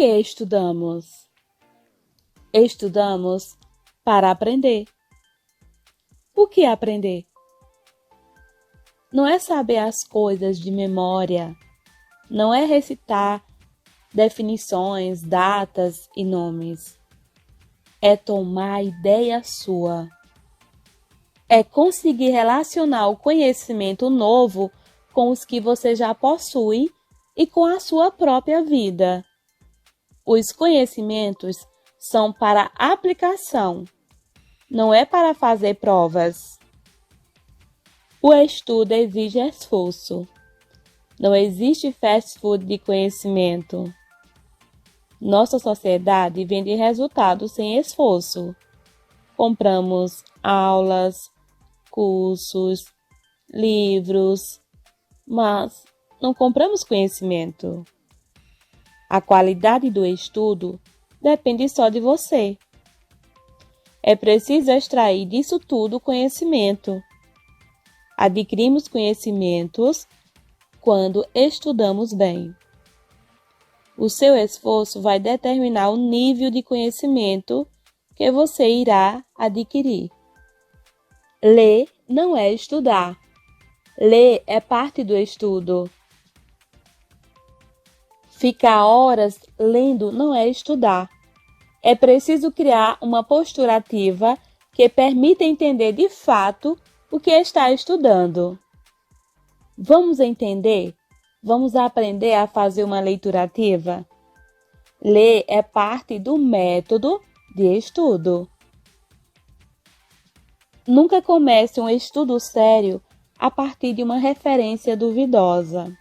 que estudamos? Estudamos para aprender. O que aprender? Não é saber as coisas de memória, não é recitar definições, datas e nomes. É tomar a ideia sua. É conseguir relacionar o conhecimento novo com os que você já possui e com a sua própria vida. Os conhecimentos são para aplicação, não é para fazer provas. O estudo exige esforço. Não existe fast food de conhecimento. Nossa sociedade vende resultados sem esforço. Compramos aulas, cursos, livros, mas não compramos conhecimento. A qualidade do estudo depende só de você. É preciso extrair disso tudo conhecimento. Adquirimos conhecimentos quando estudamos bem. O seu esforço vai determinar o nível de conhecimento que você irá adquirir. Ler não é estudar. Ler é parte do estudo. Ficar horas lendo não é estudar. É preciso criar uma postura ativa que permita entender de fato o que está estudando. Vamos entender? Vamos aprender a fazer uma leitura ativa? Ler é parte do método de estudo. Nunca comece um estudo sério a partir de uma referência duvidosa.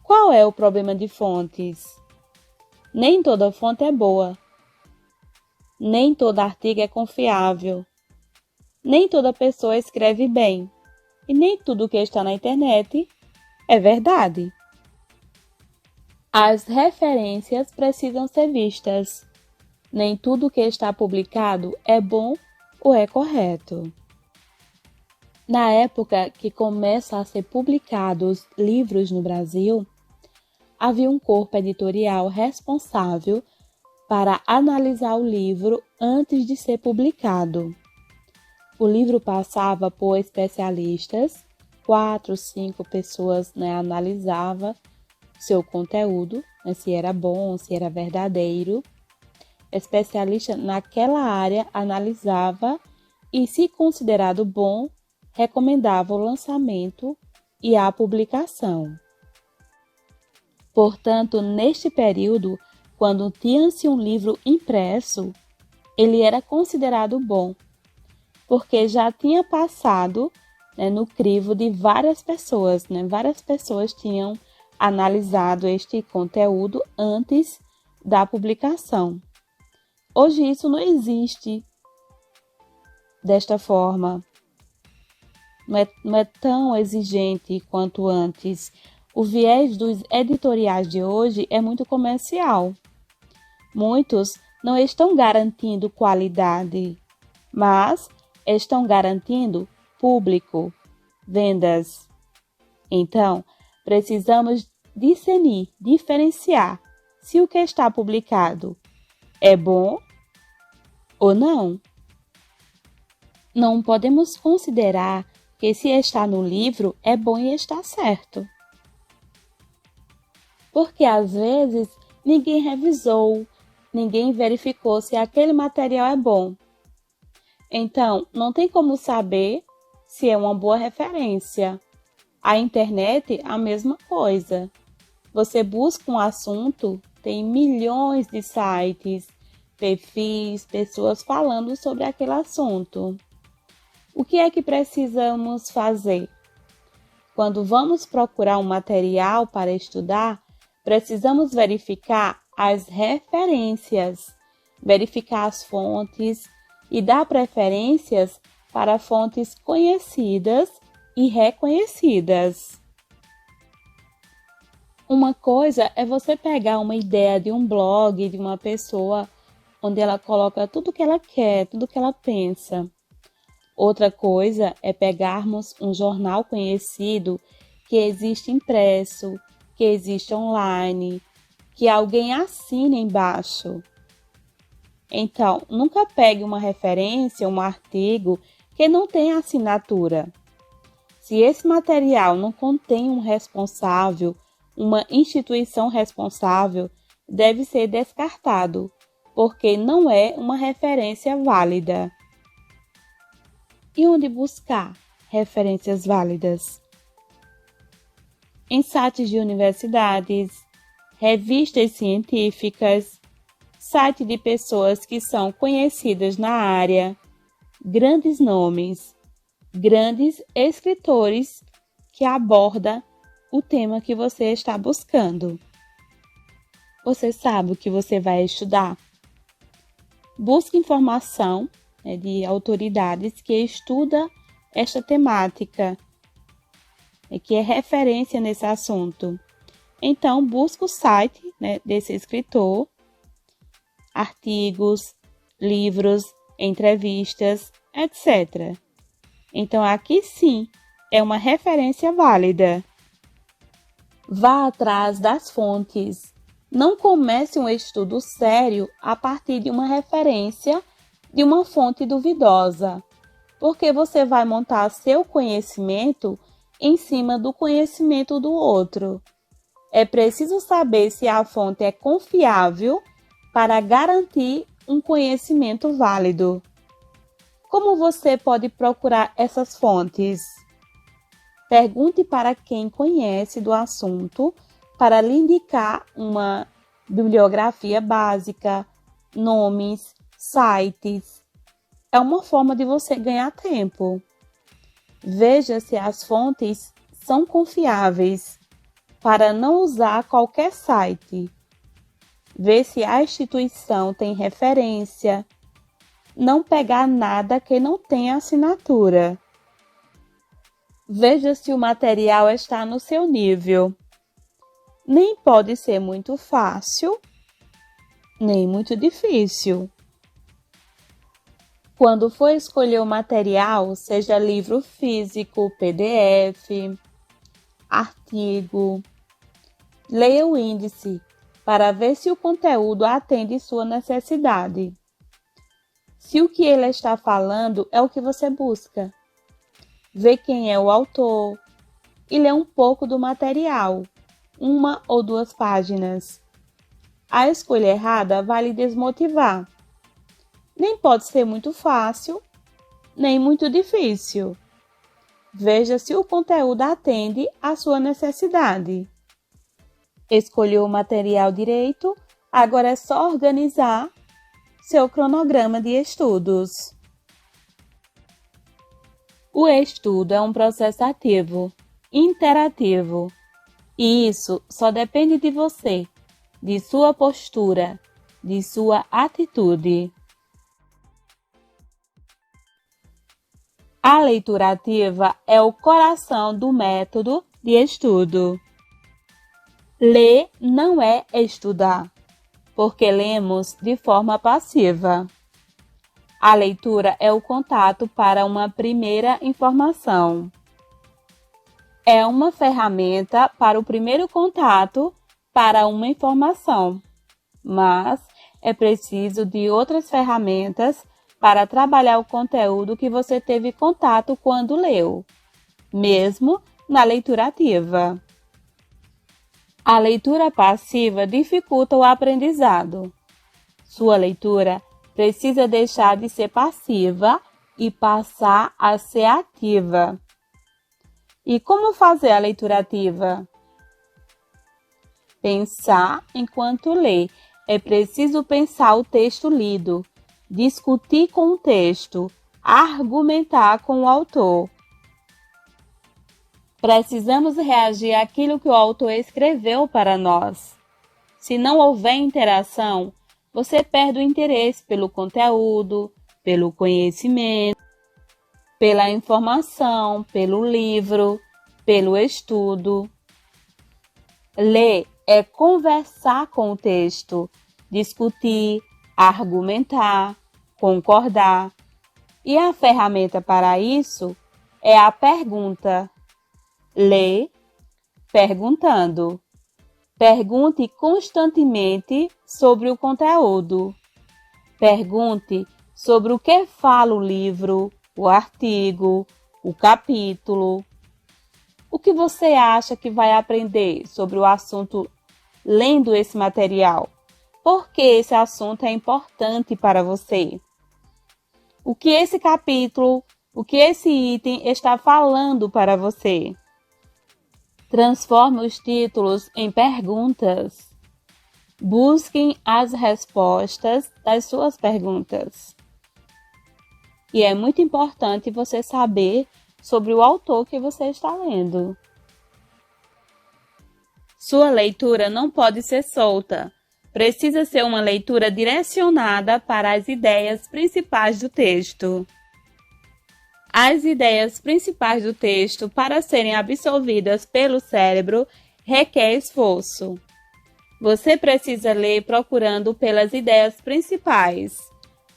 Qual é o problema de fontes? Nem toda fonte é boa. Nem todo artigo é confiável. Nem toda pessoa escreve bem. E nem tudo que está na internet é verdade. As referências precisam ser vistas. Nem tudo que está publicado é bom ou é correto. Na época que começam a ser publicados livros no Brasil, havia um corpo editorial responsável para analisar o livro antes de ser publicado. O livro passava por especialistas, 4, 5 pessoas analisavam seu conteúdo, se era bom, se era verdadeiro. O especialista naquela área analisava e, se considerado bom, recomendava o lançamento e a publicação. Portanto, neste período, quando tinha-se um livro impresso, ele era considerado bom, porque já tinha passado no crivo de várias pessoas. Várias pessoas tinham analisado este conteúdo antes da publicação. Hoje isso não existe desta forma. Não é tão exigente quanto antes. O viés dos editoriais de hoje é muito comercial. Muitos não estão garantindo qualidade, mas estão garantindo público, vendas. Então, precisamos discernir, diferenciar se o que está publicado é bom ou não. Não podemos considerar que se está no livro é bom e está certo. Porque às vezes ninguém revisou, ninguém verificou se aquele material é bom. Então, não tem como saber se é uma boa referência. A internet, a mesma coisa. Você busca um assunto, tem milhões de sites, perfis, pessoas falando sobre aquele assunto. O que é que precisamos fazer? Quando vamos procurar um material para estudar, precisamos verificar as referências, verificar as fontes e dar preferências para fontes conhecidas e reconhecidas. Uma coisa é você pegar uma ideia de um blog, de uma pessoa, onde ela coloca tudo o que ela quer, tudo o que ela pensa. Outra coisa é pegarmos um jornal conhecido que existe impresso, que existe online, que alguém assine embaixo. Então, nunca pegue uma referência, um artigo que não tenha assinatura. Se esse material não contém um responsável, uma instituição responsável, deve ser descartado, porque não é uma referência válida. E onde buscar referências válidas? Em sites de universidades, revistas científicas, site de pessoas que são conhecidas na área, grandes nomes, grandes escritores que abordam o tema que você está buscando. Você sabe o que você vai estudar? Busque informação de autoridades que estudam esta temática, que é referência nesse assunto. Então, busque o site desse escritor, artigos, livros, entrevistas, etc. Então, aqui sim é uma referência válida. Vá atrás das fontes. Não comece um estudo sério a partir de uma referência de uma fonte duvidosa, porque você vai montar seu conhecimento em cima do conhecimento do outro. É preciso saber se a fonte é confiável para garantir um conhecimento válido. Como você pode procurar essas fontes? Pergunte para quem conhece do assunto para lhe indicar uma bibliografia básica, nomes, sites. É uma forma de você ganhar tempo. Veja se as fontes são confiáveis, para não usar qualquer site. Vê se a instituição tem referência. Não pegar nada que não tenha assinatura. Veja se o material está no seu nível. Nem pode ser muito fácil, nem muito difícil. Quando for escolher o material, seja livro físico, PDF, artigo, leia o índice para ver se o conteúdo atende sua necessidade. Se o que ele está falando é o que você busca. Vê quem é o autor e lê um pouco do material, 1 ou 2 páginas. A escolha errada vai lhe desmotivar. Nem pode ser muito fácil, nem muito difícil. Veja se o conteúdo atende à sua necessidade. Escolheu o material direito, agora é só organizar seu cronograma de estudos. O estudo é um processo ativo, interativo, e isso só depende de você, de sua postura, de sua atitude. A leitura ativa é o coração do método de estudo. Ler não é estudar, porque lemos de forma passiva. A leitura é o contato para uma primeira informação. É uma ferramenta para o primeiro contato para uma informação, mas é preciso de outras ferramentas para trabalhar o conteúdo que você teve contato quando leu, mesmo na leitura ativa. A leitura passiva dificulta o aprendizado. Sua leitura precisa deixar de ser passiva e passar a ser ativa. E como fazer a leitura ativa? Pensar enquanto lê. É preciso pensar o texto lido, discutir com o texto, argumentar com o autor. Precisamos reagir àquilo que o autor escreveu para nós. Se não houver interação, você perde o interesse pelo conteúdo, pelo conhecimento, pela informação, pelo livro, pelo estudo. Ler é conversar com o texto, discutir, argumentar, concordar. E a ferramenta para isso é a pergunta. Lê perguntando. Pergunte constantemente sobre o conteúdo. Pergunte sobre o que fala o livro, o artigo, o capítulo. O que você acha que vai aprender sobre o assunto lendo esse material? Por que esse assunto é importante para você? O que esse capítulo, o que esse item está falando para você? Transforme os títulos em perguntas. Busquem as respostas das suas perguntas. E é muito importante você saber sobre o autor que você está lendo. Sua leitura não pode ser solta. Precisa ser uma leitura direcionada para as ideias principais do texto. As ideias principais do texto, para serem absorvidas pelo cérebro, requer esforço. Você precisa ler procurando pelas ideias principais,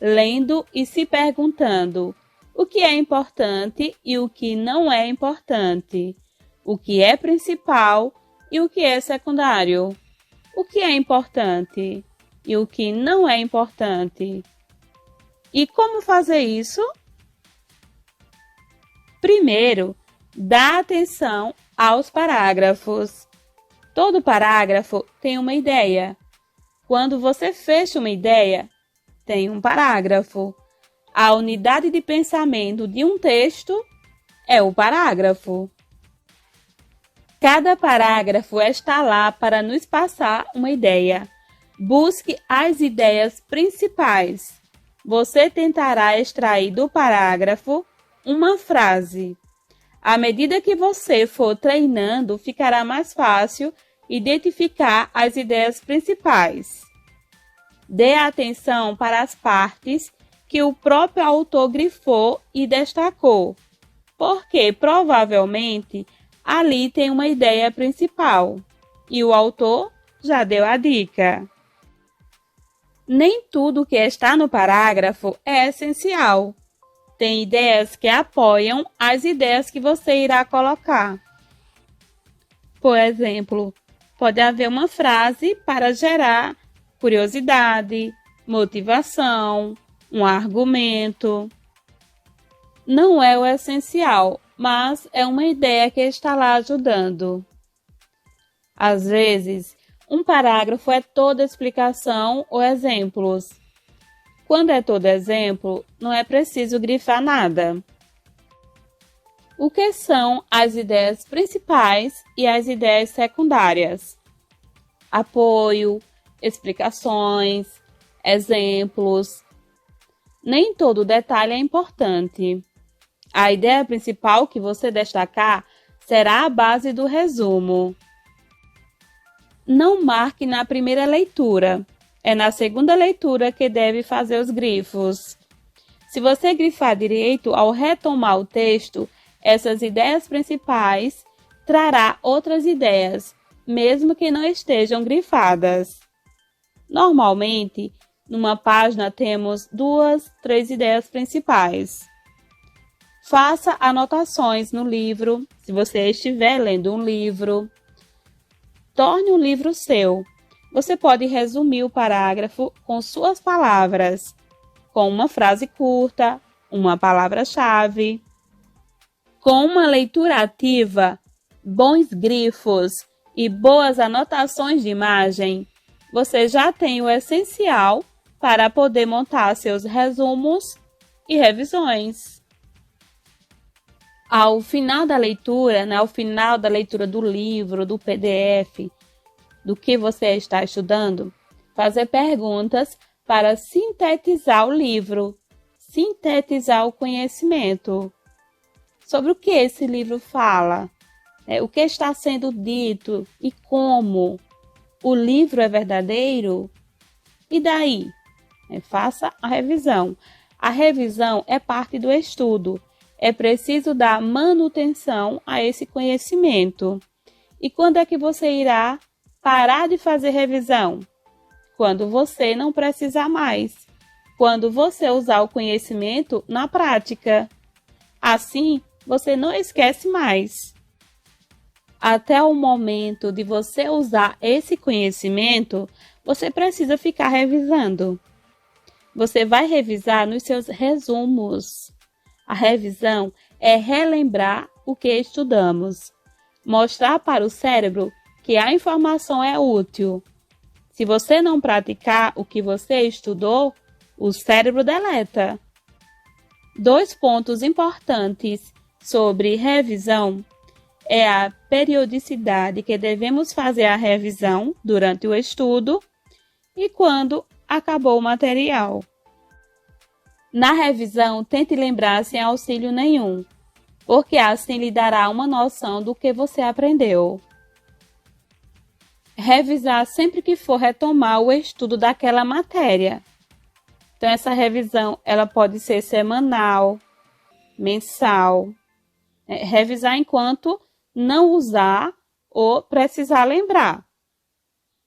lendo e se perguntando o que é importante e o que não é importante, o que é principal e o que é secundário, o que é importante e o que não é importante. E como fazer isso? Primeiro, dá atenção aos parágrafos. Todo parágrafo tem uma ideia. Quando você fecha uma ideia, tem um parágrafo. A unidade de pensamento de um texto é o parágrafo. Cada parágrafo está lá para nos passar uma ideia. Busque as ideias principais. Você tentará extrair do parágrafo uma frase. À medida que você for treinando, ficará mais fácil identificar as ideias principais. Dê atenção para as partes que o próprio autor grifou e destacou, porque provavelmente ali tem uma ideia principal e o autor já deu a dica. Nem tudo que está no parágrafo é essencial. Tem ideias que apoiam as ideias que você irá colocar. Por exemplo, pode haver uma frase para gerar curiosidade, motivação, um argumento. Não é o essencial, mas é uma ideia que está lá ajudando. Às vezes, um parágrafo é toda explicação ou exemplos. Quando é todo exemplo, não é preciso grifar nada. O que são as ideias principais e as ideias secundárias? Apoio, explicações, exemplos. Nem todo detalhe é importante. A ideia principal que você destacar será a base do resumo. Não marque na primeira leitura. É na segunda leitura que deve fazer os grifos. Se você grifar direito ao retomar o texto, essas ideias principais trará outras ideias, mesmo que não estejam grifadas. Normalmente, numa página temos 2, 3 ideias principais. Faça anotações no livro, se você estiver lendo um livro. Torne o livro seu. Você pode resumir o parágrafo com suas palavras, com uma frase curta, uma palavra-chave. Com uma leitura ativa, bons grifos e boas anotações de imagem, você já tem o essencial para poder montar seus resumos e revisões. Ao final da leitura, ao final da leitura do livro, do PDF, do que você está estudando, fazer perguntas para sintetizar o livro, sintetizar o conhecimento. Sobre o que esse livro fala, o que está sendo dito e como. O livro é verdadeiro? E daí? Faça a revisão. A revisão é parte do estudo. É preciso dar manutenção a esse conhecimento. E quando é que você irá parar de fazer revisão? Quando você não precisar mais. Quando você usar o conhecimento na prática. Assim, você não esquece mais. até o momento de você usar esse conhecimento, você precisa ficar revisando. Você vai revisar nos seus resumos. A revisão é relembrar o que estudamos, mostrar para o cérebro que a informação é útil. Se você não praticar o que você estudou, o cérebro deleta. 2 pontos importantes sobre revisão é a periodicidade que devemos fazer a revisão durante o estudo e quando acabou o material. Na revisão, tente lembrar sem auxílio nenhum, porque assim lhe dará uma noção do que você aprendeu. Revisar sempre que for retomar o estudo daquela matéria. Então, essa revisão ela pode ser semanal, mensal. Revisar enquanto não usar ou precisar lembrar.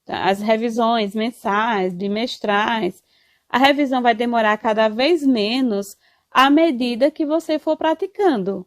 As revisões mensais, bimestrais, a revisão vai demorar cada vez menos à medida que você for praticando.